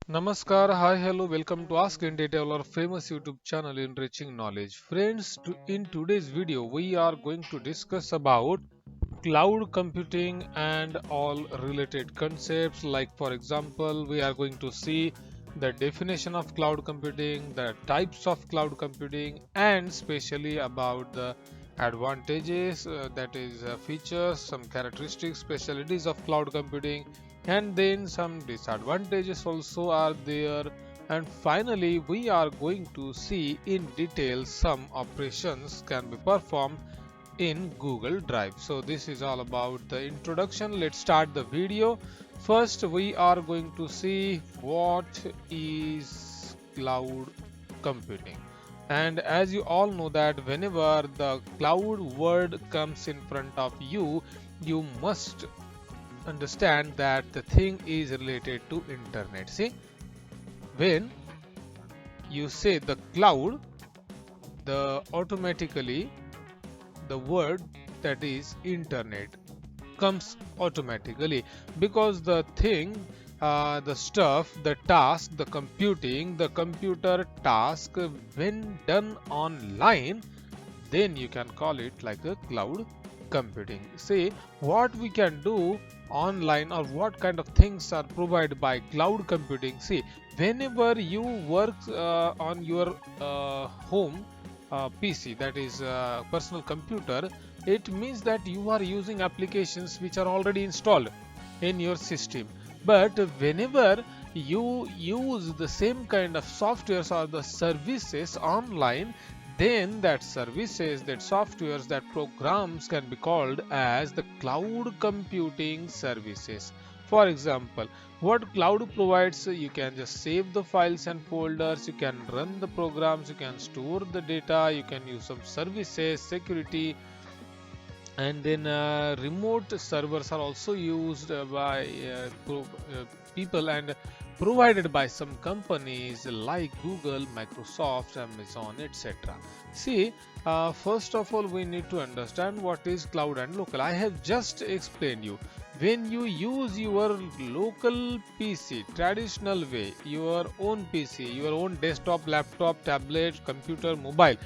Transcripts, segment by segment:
Namaskar, hi, hello, welcome to Ask in Detail, our famous YouTube channel enriching knowledge. Friends, in today's video, we are going to discuss about cloud computing and all related concepts. Like, for example, we are going to see the definition of cloud computing, the types of cloud computing, and especially about the advantages, that is, features, some characteristics, specialties of cloud computing, and then some disadvantages also are there. And finally, we are going to see in detail some operations can be performed in Google Drive. So this is all about the introduction. Let's start the video. First, we are going to see what is cloud computing. And as you all know that whenever the cloud word comes in front of you, you must understand that the thing is related to internet. See, when you say the cloud, the automatically the word that is internet comes automatically, because the thing, the stuff, the task, the computing, the computer task, when done online, then you can call it like a cloud computing. See, what we can do online, or what kind of things are provided by cloud computing. See, whenever you work on your home PC, that is personal computer, it means that you are using applications which are already installed in your system. But whenever you use the same kind of softwares or the services online, then that services, that softwares, that programs can be called as the cloud computing services. For example, what cloud provides, you can just save the files and folders, you can run the programs, you can store the data, you can use some services, security, and then remote servers are also used by people and provided by some companies like Google, Microsoft, Amazon, etc. See, first of all, we need to understand what is cloud and local. I have just explained you. When you use your local PC, traditional way, your own PC, your own desktop, laptop, tablet, computer, mobile,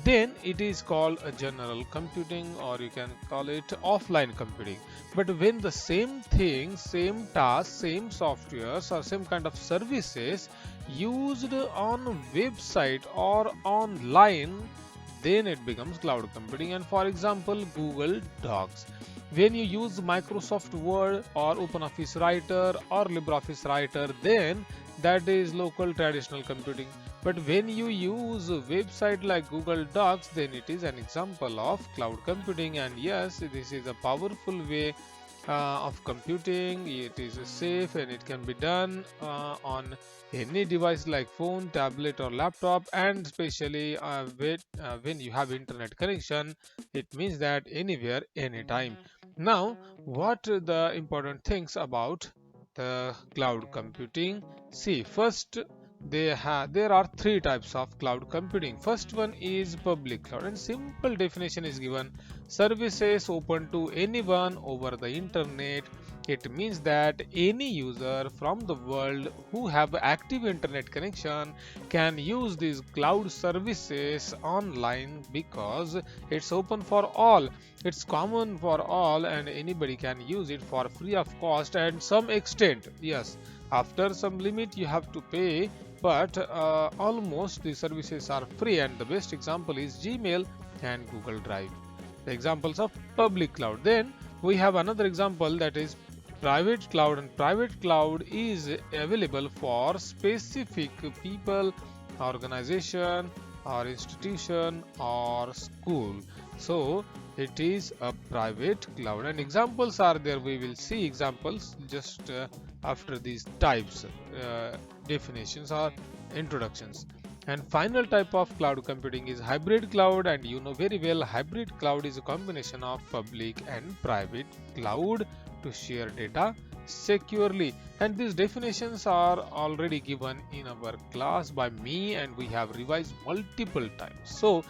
then it is called a general computing, or you can call it offline computing. But when the same thing, same task, same softwares, or same kind of services used on website or online, then it becomes cloud computing. And for example, Google Docs, when you use Microsoft Word or OpenOffice Writer or LibreOffice Writer, then that is local traditional computing. But when you use a website like Google Docs, then it is an example of cloud computing. And yes, this is a powerful way of computing. It is safe and it can be done on any device like phone, tablet, or laptop. And especially when you have internet connection, it means that anywhere, anytime. Now, what are the important things about the cloud computing? See, first, there are three types of cloud computing. First one is public cloud, and simple definition is given: services open to anyone over the internet. It means that any user from the world who have active internet connection can use these cloud services online, because it's open for all, it's common for all, and anybody can use it for free of cost and some extent. Yes, after some limit you have to pay, but almost the services are free. And the best example is Gmail and Google Drive, the examples of public cloud. Then we have another example, that is private cloud. And private cloud is available for specific people, organization, or institution, or school. So it is a private cloud, and examples are there. We will see examples just after these types, definitions or introductions. And final type of cloud computing is hybrid cloud, and you know very well, hybrid cloud is a combination of public and private cloud to share data securely. And these definitions are already given in our class by me, and we have revised multiple times. So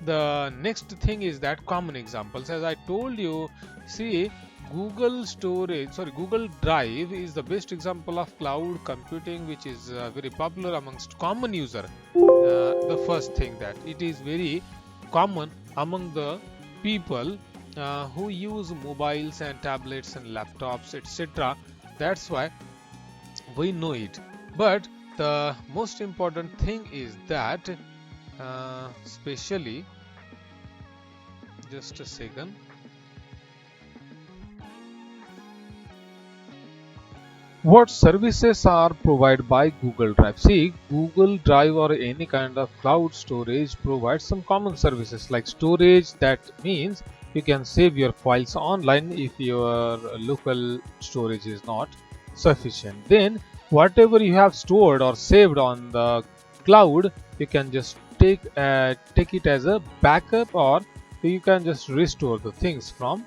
the next thing is that common examples, as I told you. See, Google Drive is the best example of cloud computing, which is very popular amongst common user. The first thing that it is very common among the people who use mobiles and tablets and laptops, etc. That's why we know it. But the most important thing is that, especially, just a second. What services are provided by Google Drive? See, Google Drive or any kind of cloud storage provides some common services like storage. That means you can save your files online if your local storage is not sufficient. Then whatever you have stored or saved on the cloud, you can just take it as a backup, or you can just restore the things from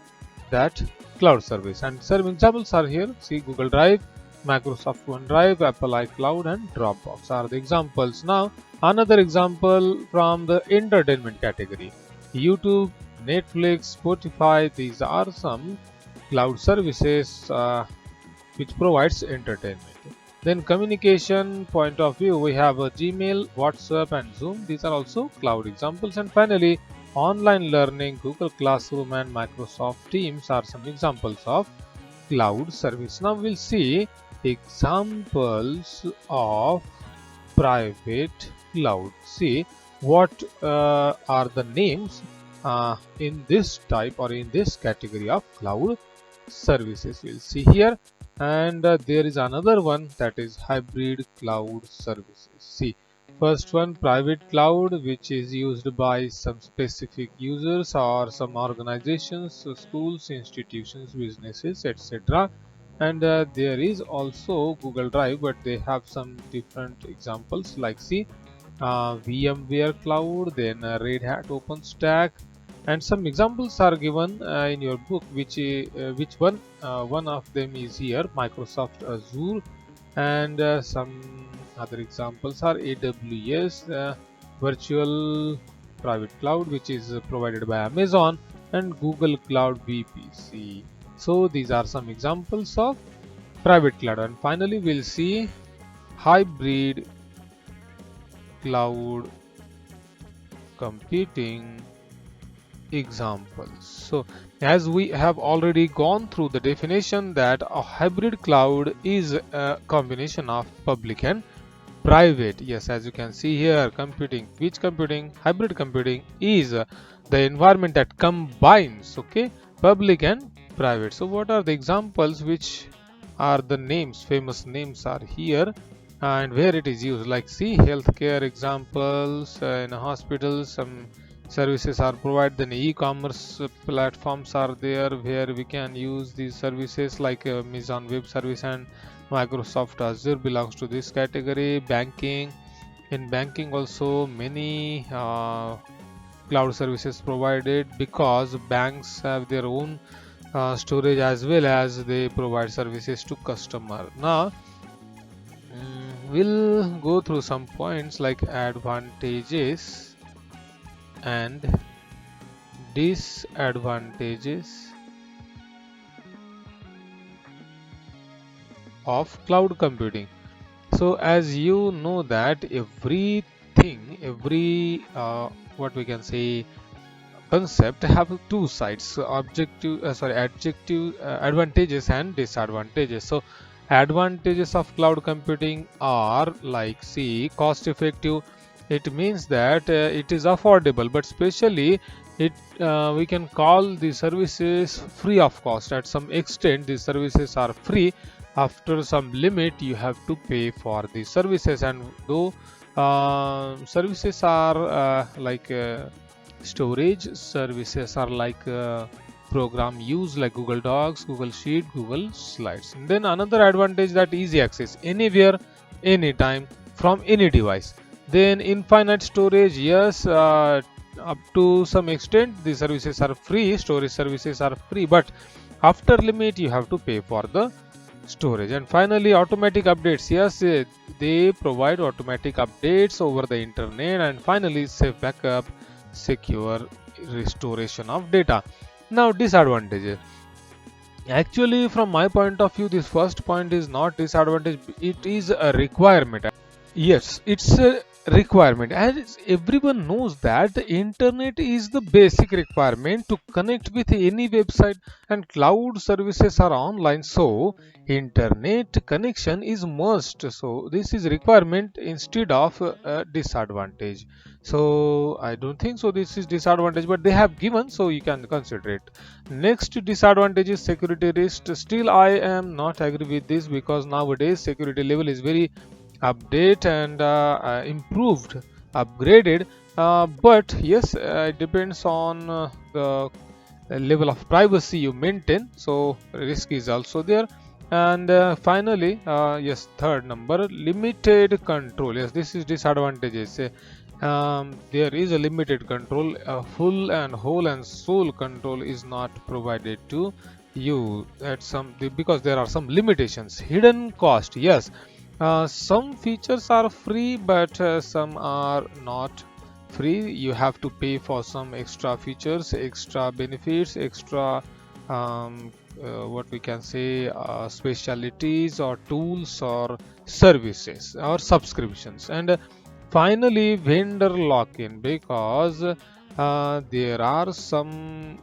that cloud service. And some examples are here. See, Google Drive, Microsoft OneDrive, Apple iCloud, and Dropbox are the examples. Now, another example from the entertainment category: YouTube, Netflix, Spotify. These are some cloud services which provides entertainment. Then, communication point of view, we have a Gmail, WhatsApp, and Zoom. These are also cloud examples. And finally, online learning, Google Classroom and Microsoft Teams are some examples of cloud service. Now we'll see examples of private cloud. See what are the names in this type or in this category of cloud services. We'll see here. And there is another one, that is hybrid cloud services. See, first one, private cloud, which is used by some specific users or some organizations, schools, institutions, businesses, etc. And there is also Google Drive, but they have some different examples like, see, VMware Cloud, then Red Hat OpenStack, and some examples are given in your book, which one of them is here, Microsoft Azure, and some other examples are AWS virtual private cloud, which is provided by Amazon, and Google Cloud VPC. So these are some examples of private cloud. And finally we'll see hybrid cloud computing examples. So as we have already gone through the definition, that a hybrid cloud is a combination of public and private. Yes, as you can see here, computing, which computing, hybrid computing is the environment that combines, okay, public and private. So what are the examples, which are the names, famous names are here, and where it is used? Like, see, healthcare examples, in hospitals some services are provided. Then e-commerce platforms are there where we can use these services, like Amazon Web Service and Microsoft Azure belongs to this category. Banking, in banking also many cloud services provided, because banks have their own storage as well as they provide services to customer. Now we'll go through some points like advantages and disadvantages of cloud computing. So as you know that every what we can say concept have two sides, advantages and disadvantages. So advantages of cloud computing are like, see, cost effective. It means that it is affordable, but especially we can call the services free of cost. At some extent these services are free. After some limit you have to pay for the services, and though services are like storage services are like program use like Google Docs, Google Sheet, Google Slides. And then another advantage, that easy access anywhere, anytime, from any device. Then infinite storage, yes, up to some extent the services are free, storage services are free, but after limit you have to pay for the storage. And finally automatic updates, yes, they provide automatic updates over the internet. And finally safe backup, secure restoration of data. Now disadvantages. Actually, from my point of view, this first point is not disadvantage, it is a requirement. Yes, it's a requirement, as everyone knows that the internet is the basic requirement to connect with any website, and cloud services are online. So, internet connection is must. So, this is requirement instead of a disadvantage. So, I don't think so. This is disadvantage, but they have given, so you can consider it. Next disadvantage is security risk. Still, I am not agree with this because nowadays security level is very update and improved, upgraded, but yes, it depends on the level of privacy you maintain, so risk is also there. And finally, yes, third number, limited control. Yes, this is disadvantages. There is a limited control. Full and whole and sole control is not provided to you at some, because there are some limitations. Hidden cost, yes, some features are free, but some are not free. You have to pay for some extra features, extra benefits, extra what we can say, specialities or tools or services or subscriptions. And finally, vendor lock-in, because there are some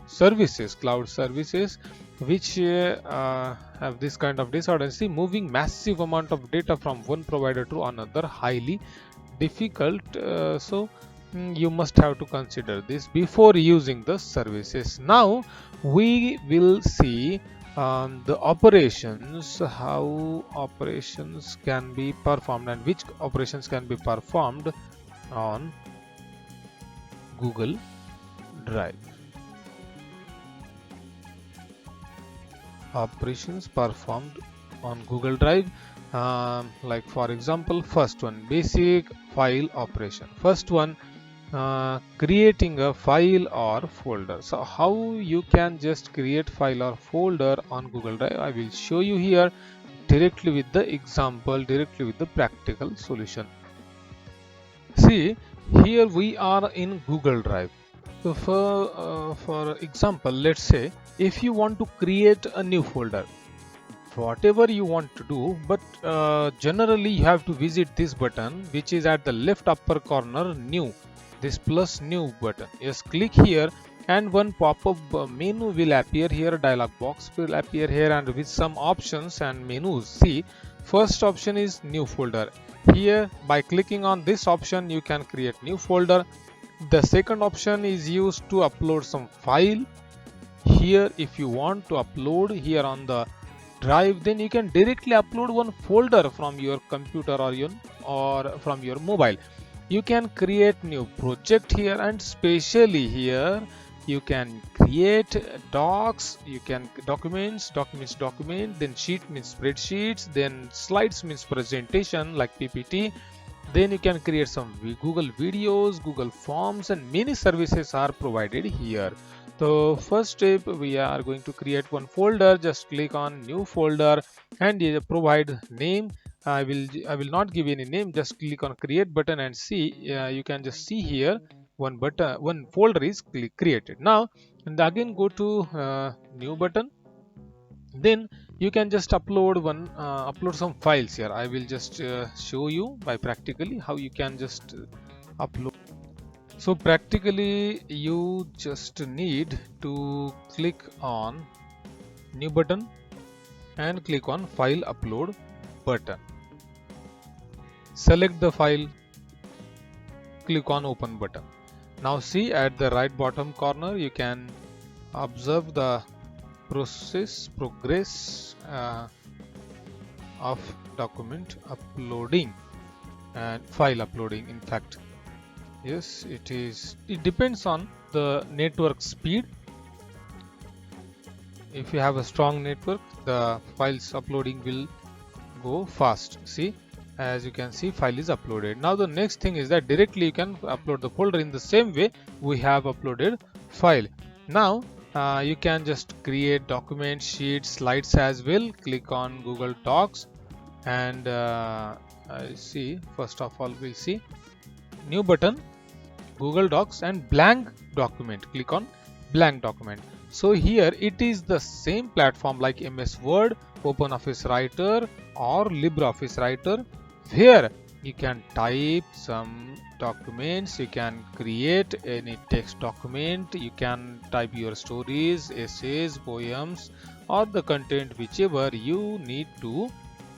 services, cloud services, which have this kind of disorder. See, moving massive amount of data from one provider to another highly difficult. You must have to consider this before using the services. Now we will see the operations, how operations can be performed and which operations can be performed on Google Drive. Operations performed on Google Drive, like for example, first one, basic file operation. First one, creating a file or folder. So how you can just create file or folder on Google Drive, I will show you here directly with the example, directly with the practical solution. See, here we are in Google Drive. So for example, let's say if you want to create a new folder, whatever you want to do, but generally you have to visit this button which is at the left upper corner, new, this plus new button. Yes, click here and one pop-up menu will appear here, dialog box will appear here, and with some options and menus. See, first option is new folder. Here by clicking on this option you can create new folder. The second option is used to upload some file. Here if you want to upload here on the drive, then you can directly upload one folder from your computer or from your mobile. You can create new project here, and specially here you can create docs, you can documents, document, then sheet means spreadsheets, then slides means presentation like PPT. Then you can create some Google videos, Google forms, and many services are provided here. So first step, we are going to create one folder. Just click on new folder and provide name. I will not give any name. Just click on create button and see. You can just see here one folder is created. Now and again go to new button. Then you can just upload some files here. I will just show you by practically how you can just upload. So practically you just need to click on new button and click on file upload button. Select the file, click on open button. Now see, at the right bottom corner you can observe the progress of document uploading and file uploading. In fact, yes, it depends on the network speed. If you have a strong network, the files uploading will go fast. See, as you can see, file is uploaded. Now the next thing is that directly you can upload the folder in the same way we have uploaded file. Now you can just create document, sheets, slides as well. Click on Google Docs and see, first of all we'll see new button, Google Docs, and blank document. Click on blank document. So here it is the same platform like MS Word, OpenOffice Writer or LibreOffice Writer, where you can type some documents, you can create any text document, you can type your stories, essays, poems, or the content whichever you need to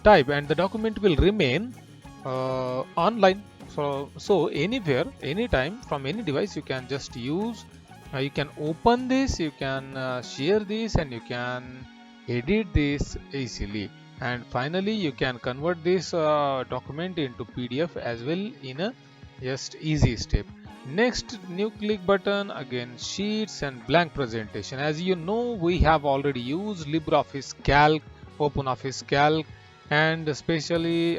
type, and the document will remain online. So anywhere, anytime, from any device, you can just use. You can open this, you can share this, and you can edit this easily. And finally, you can convert this document into PDF as well in a just easy step. Next, new click button, again sheets and blank presentation. As you know, we have already used LibreOffice Calc, OpenOffice Calc, and especially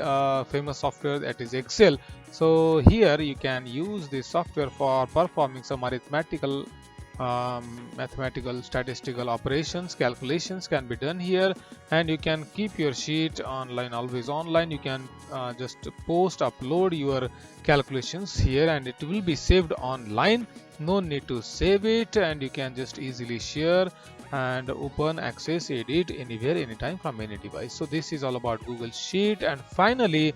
famous software that is Excel. So here you can use this software for performing some mathematical statistical operations, calculations can be done here, and you can keep your sheet online, always online. You can just post, upload your calculations here, and it will be saved online. No need to save it, and you can just easily share and open, access, edit anywhere, anytime from any device. So this is all about Google Sheet. And finally,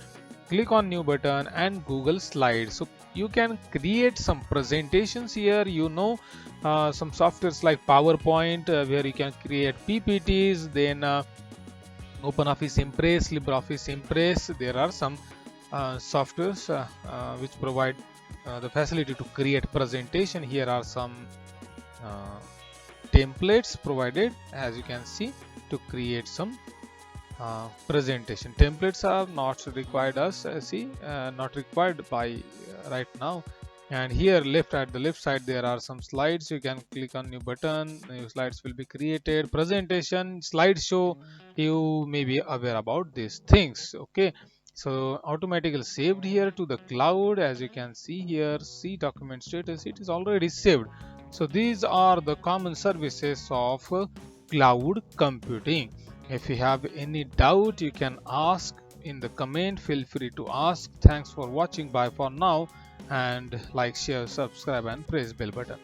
click on new button and Google Slides. So you can create some presentations here. Some softwares like PowerPoint, where you can create PPTs, then OpenOffice Impress, LibreOffice Impress. There are some softwares which provide the facility to create presentation. Here are some uh, templates provided, as you can see, to create some presentation. Templates are not required us not required by right now. And here left, at the left side, there are some slides. You can click on new button, new slides will be created. Presentation, slideshow, you may be aware about these things. Okay, so automatically saved here to the cloud. As you can see here, see document status, it is already saved. So these are the common services of cloud computing. If you have any doubt, you can ask in the comment. Feel free to ask. Thanks for watching. Bye for now, and like, share, subscribe, and press bell button.